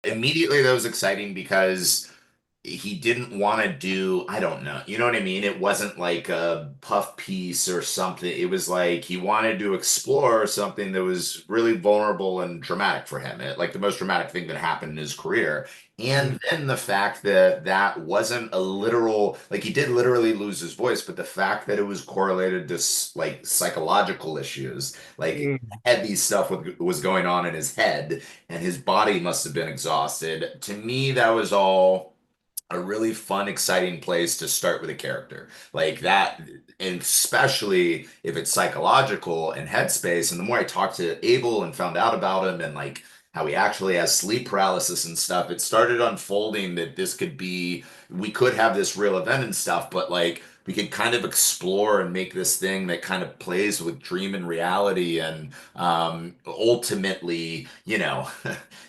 Immediately that was exciting because he didn't want to do, I don't know, you know what I mean? It wasn't like a puff piece or something. It was like he wanted to explore something that was really vulnerable and dramatic for him. Like the most dramatic thing that happened in his career. Mm, And then the fact that that wasn't a literal, like he did literally lose his voice, but the fact that it was correlated to like psychological issues, like mm, heavy stuff was going on in his head and his body must have been exhausted. To me, that was all a really fun, exciting place to start with a character like that, and especially if it's psychological and headspace. And the more I talked to Abel and found out about him and like how he actually has sleep paralysis and stuff, it started unfolding that this could be, we could have this real event and stuff, but like we could kind of explore and make this thing that kind of plays with dream and reality and ultimately,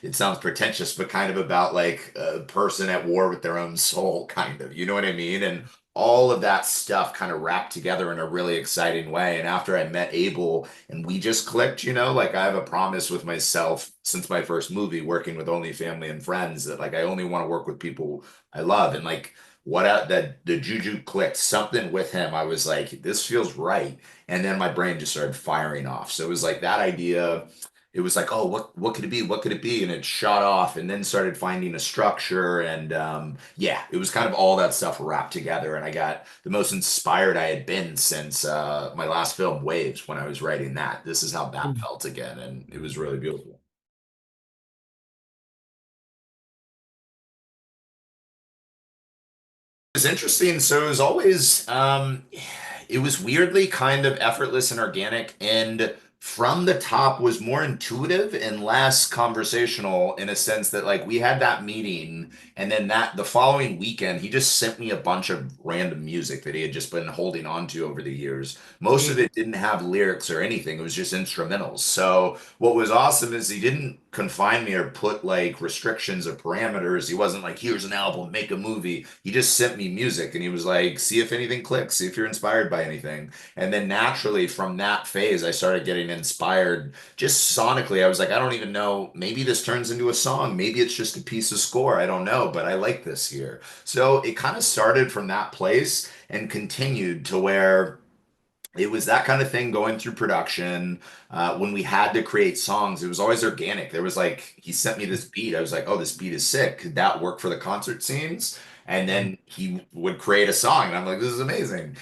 it sounds pretentious, but kind of about like a person at war with their own soul, kind of. You know what I mean? And all of that stuff kind of wrapped together in a really exciting way. And after I met Abel and we just clicked, like I have a promise with myself since my first movie, working with only family and friends, that like I only want to work with people I love. And like that the juju clicked, something with him. I was like, this feels right. And then my brain just started firing off. So it was like that idea, it was like, oh, what could it be? What could it be? And it shot off and then started finding a structure. And yeah, it was kind of all that stuff wrapped together. And I got the most inspired I had been since my last film, Waves, when I was writing that. This is how that mm. felt again. And it was really beautiful. It was interesting. So it was always, it was weirdly kind of effortless and organic, and from the top was more intuitive and less conversational in a sense that like we had that meeting, and then that the following weekend he just sent me a bunch of random music that he had just been holding on to over the years. Most of Mm, it didn't have lyrics or anything. It was just instrumentals. So what was awesome is he didn't confine me or put like restrictions or parameters. He wasn't like, here's an album, make a movie. He just sent me music and he was like, see if anything clicks, see if you're inspired by anything. And then naturally from that phase, I started getting inspired just sonically. I was like, I don't even know, maybe this turns into a song. Maybe it's just a piece of score. I don't know, but I like this here. So it kind of started from that place and continued to where it was that kind of thing going through production. When we had to create songs, it was always organic. There was like, he sent me this beat. I was like, oh, this beat is sick. Could that work for the concert scenes? And mm, then he would create a song, and I'm like, this is amazing.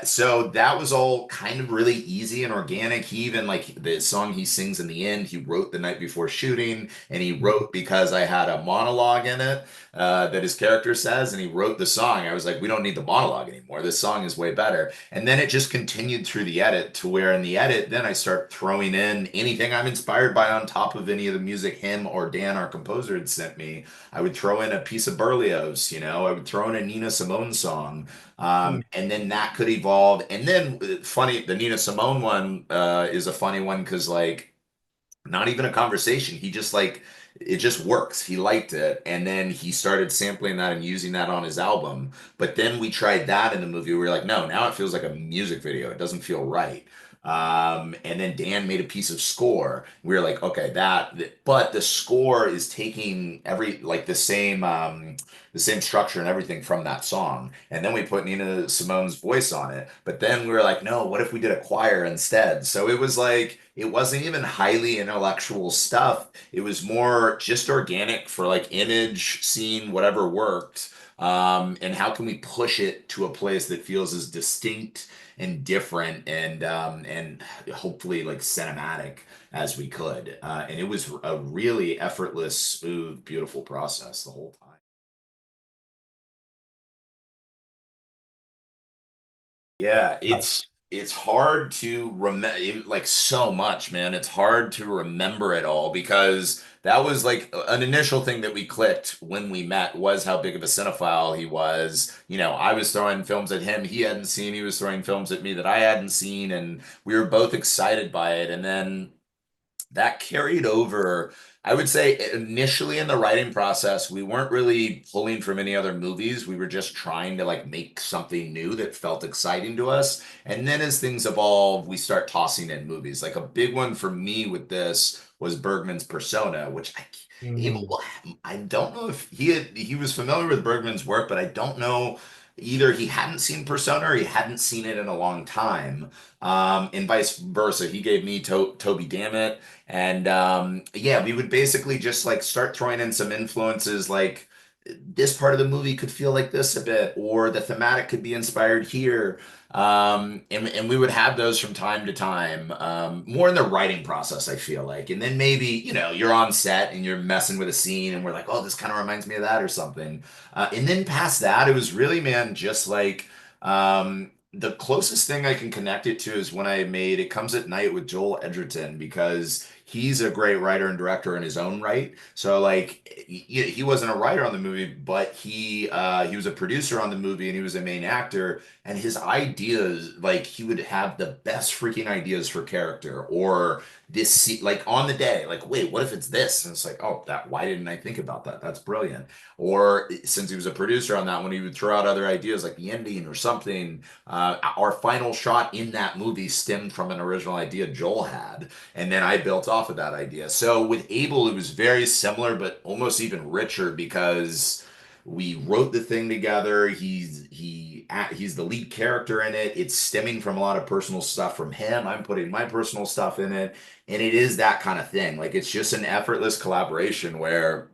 So that was all kind of really easy and organic. He even like the song he sings in the end, he wrote the night before shooting, and he mm. wrote because I had a monologue in it that his character says, and he wrote the song. I was like, we don't need the monologue anymore. This song is way better. And then it just continued through the edit to where in the edit, then I start throwing in anything I'm inspired by on top of any of the music him or Dan, our composer, had sent me. I would throw in a piece of Berlioz, I would throw in a Nina Simone song. Mm. And then that could evolve. And then funny, the Nina Simone one is a funny one because like not even a conversation. He just like it just works. He liked it, and then he started sampling that and using that on his album. But then we tried that in the movie. We were like, no, now it feels like a music video. It doesn't feel right. And then Dan made a piece of score. We were like, okay, but the score is taking every like the same structure and everything from that song. And then we put Nina Simone's voice on it. But then we were like, no, what if we did a choir instead? So it was like, it wasn't even highly intellectual stuff. It was more just organic for like image, scene, whatever worked. And how can we push it to a place that feels as distinct and different and hopefully like cinematic as we could. And it was a really effortless, smooth, beautiful process the whole time. Yeah, it's hard to remember like so much, man. It's hard to remember it all because that was like an initial thing that we clicked when we met was how big of a cinephile he was. I was throwing films at him he hadn't seen, he was throwing films at me that I hadn't seen, and we were both excited by it. And then that carried over. I would say initially in the writing process, we weren't really pulling from any other movies. We were just trying to like make something new that felt exciting to us. And then as things evolve, we start tossing in movies. Like a big one for me with this was Bergman's Persona, which Abel, Mm, I don't know if he was familiar with Bergman's work, but I don't know either he hadn't seen Persona or he hadn't seen it in a long time. And vice versa. He gave me Toby Dammit. And yeah, we would basically just like start throwing in some influences like this part of the movie could feel like this a bit, or the thematic could be inspired here. And we would have those from time to time, more in the writing process, I feel like. And then maybe, you're on set and you're messing with a scene and we're like, oh, this kind of reminds me of that or something. And then past that, it was really, man, just like the closest thing I can connect it to is when I made It Comes at Night with Joel Edgerton because he's a great writer and director in his own right. So like he wasn't a writer on the movie, but he was a producer on the movie and he was a main actor. And his ideas, like he would have the best freaking ideas for character or like on the day, like wait, what if it's this? And it's like, oh, that why didn't I think about that? That's brilliant. Or since he was a producer on that one, he would throw out other ideas like the ending or something. Our final shot in that movie stemmed from an original idea Joel had, and then I built off of that idea. So with Abel, it was very similar, but almost even richer because we wrote the thing together. He's the lead character in it. It's stemming from a lot of personal stuff from him. I'm putting my personal stuff in it, and it is that kind of thing. Like it's just an effortless collaboration where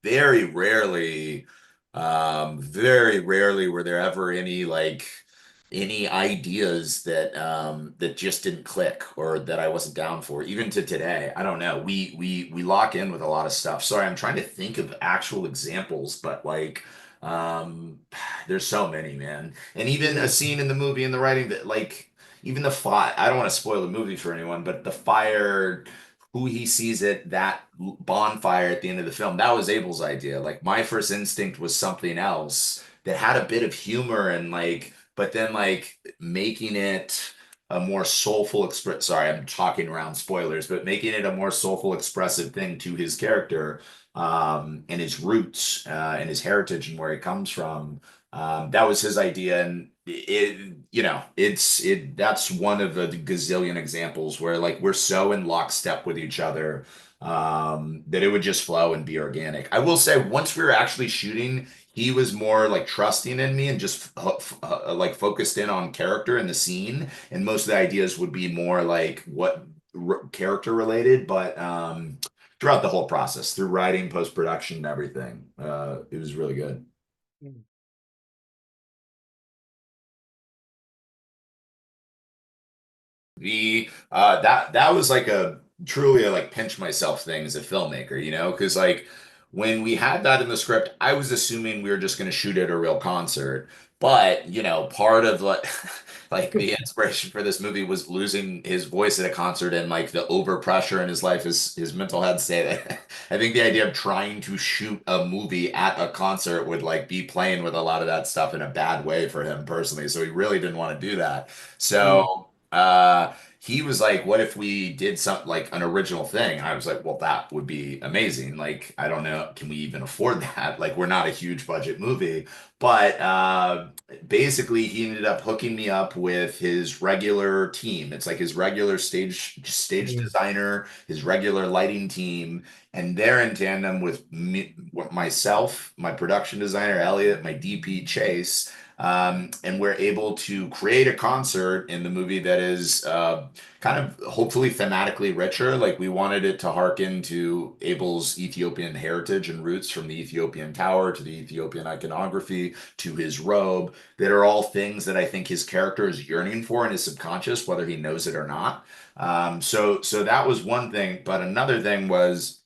very rarely, very rarely were there ever any ideas that just didn't click or that I wasn't down for. Even to today, I don't know. We lock in with a lot of stuff. Sorry, I'm trying to think of actual examples, but like there's so many, man. And even a mm, scene in the movie in the writing that like even the fire, I don't want to spoil the movie for anyone, but the fire who he sees at that bonfire at the end of the film, that was Abel's idea. Like my first instinct was something else that had a bit of humor and like, but then like making it a more soulful express. Sorry, I'm talking around spoilers, but making it a more soulful, expressive thing to his character, and his roots, and his heritage and where he comes from. That was his idea, and that's one of the gazillion examples where like we're so in lockstep with each other, that it would just flow and be organic. I will say once we were actually shooting, he was more like trusting in me and just like focused in on character and the scene, and most of the ideas would be more like what character related, but throughout the whole process, through writing, post production, and everything, it was really good. mm, That was like a truly a like pinch myself thing as a filmmaker, because like when we had that in the script, I was assuming we were just going to shoot at a real concert. But part of like like the inspiration for this movie was losing his voice at a concert and like the overpressure in his life, his mental health state. I think the idea of trying to shoot a movie at a concert would like be playing with a lot of that stuff in a bad way for him personally. So he really didn't want to do that. mm, So he was like, what if we did something like an original thing? I was like, well, that would be amazing. Like, I don't know, can we even afford that? Like, we're not a huge budget movie. But basically, he ended up hooking me up with his regular team. It's like his regular stage mm, designer, his regular lighting team, and they're in tandem with me, myself, my production designer Elliot, my DP Chase. And we're able to create a concert in the movie that is kind of hopefully thematically richer. Like we wanted it to hearken to Abel's Ethiopian heritage and roots, from the Ethiopian tower to the Ethiopian iconography to his robe, that are all things that I think his character is yearning for in his subconscious, whether he knows it or not. So that was one thing. But another thing was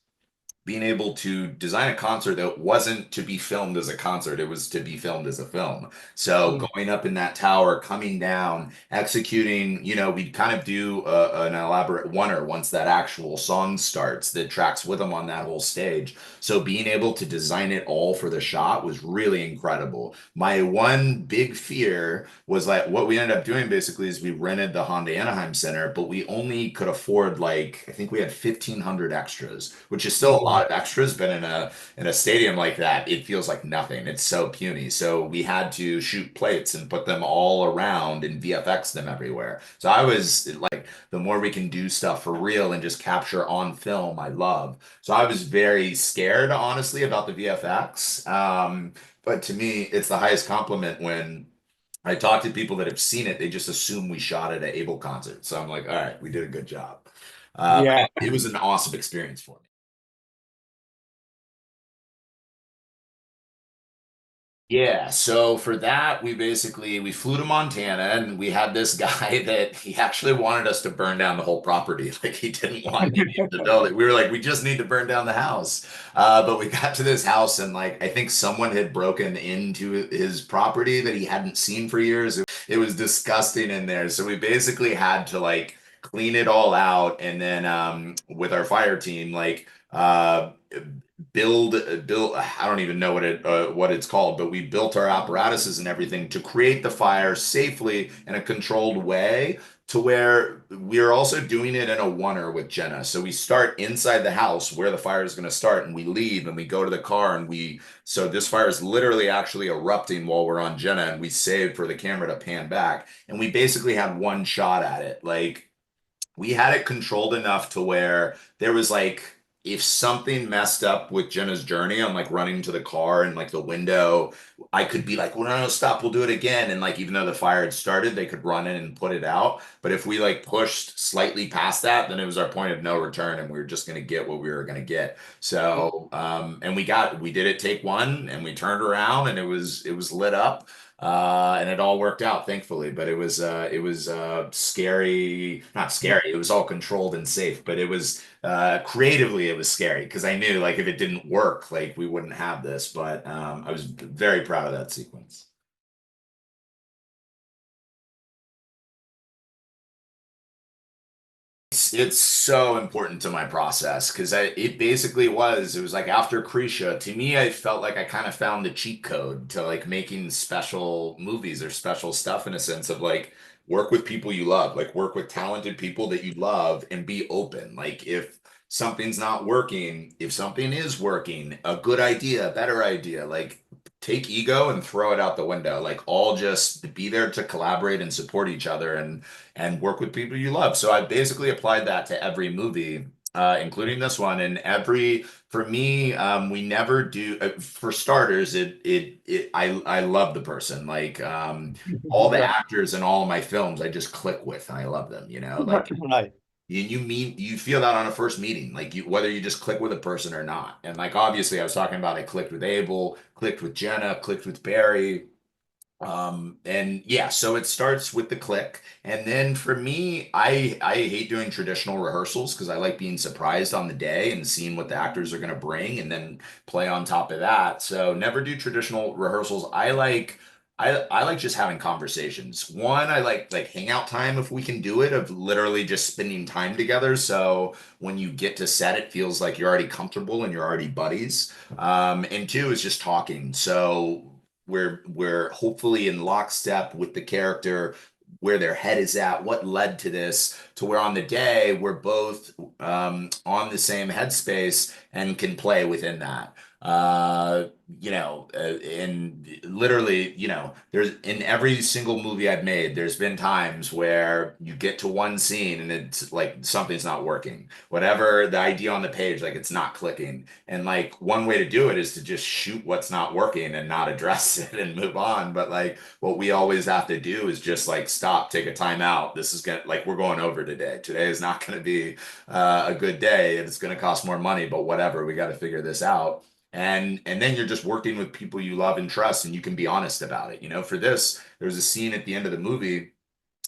being able to design a concert that wasn't to be filmed as a concert, it was to be filmed as a film. So Mm. going up in that tower, coming down, executing, we'd kind of do an elaborate oneer once that actual song starts, that tracks with them on that whole stage. So being able to design it all for the shot was really incredible. My one big fear was like what we ended up doing basically is we rented the Honda Anaheim Center, but we only could afford like I think we had 1,500 extras, which is still a Mm. lot of extras, but in a stadium like that, it feels like nothing. It's so puny. So we had to shoot plates and put them all around and VFX them everywhere. So I was like, the more we can do stuff for real and just capture on film, I love. So I was very scared, honestly, about the VFX. But to me, it's the highest compliment when I talk to people that have seen it. They just assume we shot it at Abel concert. So I'm like, all right, we did a good job. Yeah. It was an awesome experience for me. Yeah, so for that, we flew to Montana and we had this guy that he actually wanted us to burn down the whole property. Like he didn't want any of the building. We were like, we just need to burn down the house. But we got to this house and like I think someone had broken into his property that he hadn't seen for years. It was disgusting in there. So we basically had to like clean it all out and then with our fire team, like build I don't even know what it's called, but we built our apparatuses and everything to create the fire safely in a controlled way to where we're also doing it in a oneer with Jenna. So we start inside the house where the fire is going to start and we leave and we go to the car and so this fire is literally actually erupting while we're on Jenna and we save for the camera to pan back and we basically had one shot at it. Like we had it controlled enough to where there was like if something messed up with Jenna's journey, I'm like running to the car and like the window, I could be like, well, no, no, stop, we'll do it again. And like even though the fire had started, they could run in and put it out. But if we like pushed slightly past that, then it was our point of no return and we were just gonna get what we were gonna get. So and we did it take one and we turned around and it was lit up. And it all worked out, thankfully. But it was scary, not scary. It was all controlled and safe, but it was creatively it was scary because I knew like if it didn't work, like we wouldn't have this. But I was very proud of that sequence. It's so important to my process because it basically it was like after Krisha, to me, I felt like I kind of found the cheat code to like making special movies or special stuff in a sense of like work with people you love, like work with talented people that you love and be open. Like if something's not working, if something is working, a good idea, a better idea, like take ego and throw it out the window. Like all just be there to collaborate and support each other and work with people you love. So I basically applied that to every movie, including this one. And for me, we never do. For starters, I love the person. Like all the Yeah. actors in all of my films, I just click with, and I love them. Like Right. you feel that on a first meeting, like whether you just click with a person or not. And like obviously, I was talking about I clicked with Abel, clicked with Jenna, clicked with Barry. And yeah, so it starts with the click. And then for me, I hate doing traditional rehearsals because I like being surprised on the day and seeing what the actors are going to bring and then play on top of that. So never do traditional rehearsals. I like just having conversations. One, I like hangout time if we can do it, of literally just spending time together. So when you get to set, it feels like you're already comfortable and you're already buddies. And two is just talking. So we're hopefully in lockstep with the character, where their head is at, what led to this, to where on the day we're both on the same headspace and can play within that. And literally, there's in every single movie I've made, there's been times where you get to one scene and it's like something's not working. Whatever the idea on the page, like it's not clicking. And like one way to do it is to just shoot what's not working and not address it and move on. But like what we always have to do is just like stop, take a time out. This is gonna like we're going over today. Today is not gonna be a good day. It's gonna cost more money, but whatever. We got to figure this out. And then you're just working with people you love and trust, and you can be honest about it. For this, there's a scene at the end of the movie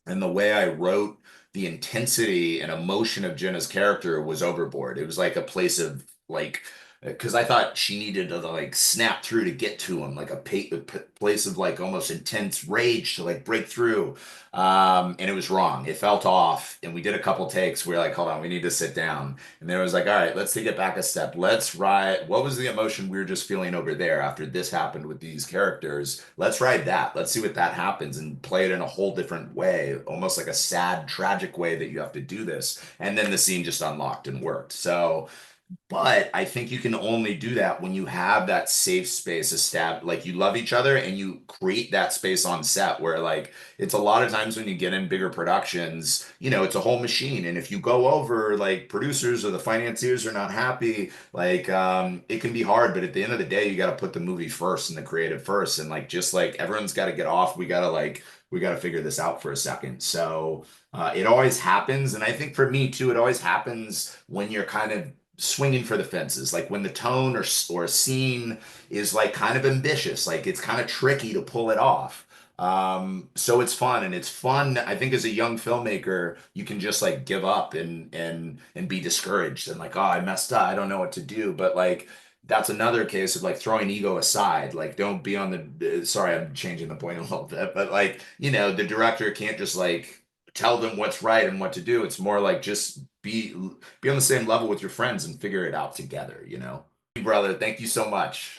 and the way I wrote the intensity and emotion of Jenna's character was overboard. It was like a place of like because I thought she needed to like snap through to get to him, like a place of like almost intense rage to like break through. And it was wrong. It felt off, and we did a couple takes. We were like, hold on, we need to sit down. And then it was like, all right, let's take it back a step. Let's ride. What was the emotion we were just feeling over there after this happened with these characters? Let's ride that. Let's see what that happens and play it in a whole different way, almost like a sad, tragic way that you have to do this. And then the scene just unlocked and worked. So. But I think you can only do that when you have that safe space established. Like you love each other and you create that space on set where like it's a lot of times when you get in bigger productions, it's a whole machine. And if you go over like producers or the financiers are not happy, like it can be hard. But at the end of the day, you got to put the movie first and the creative first. And like just like everyone's got to get off. We got to figure this out for a second. So it always happens. And I think for me too, it always happens when you're kind of swinging for the fences, like when the tone or a scene is like kind of ambitious, like it's kind of tricky to pull it off. So it's fun, and it's fun. I think as a young filmmaker, you can just like give up and be discouraged and like, oh, I messed up. I don't know what to do. But like that's another case of like throwing ego aside. Like don't be on sorry, I'm changing the point a little bit, but like, the director can't just like tell them what's right and what to do. It's more like just be on the same level with your friends and figure it out together. Brother, thank you so much.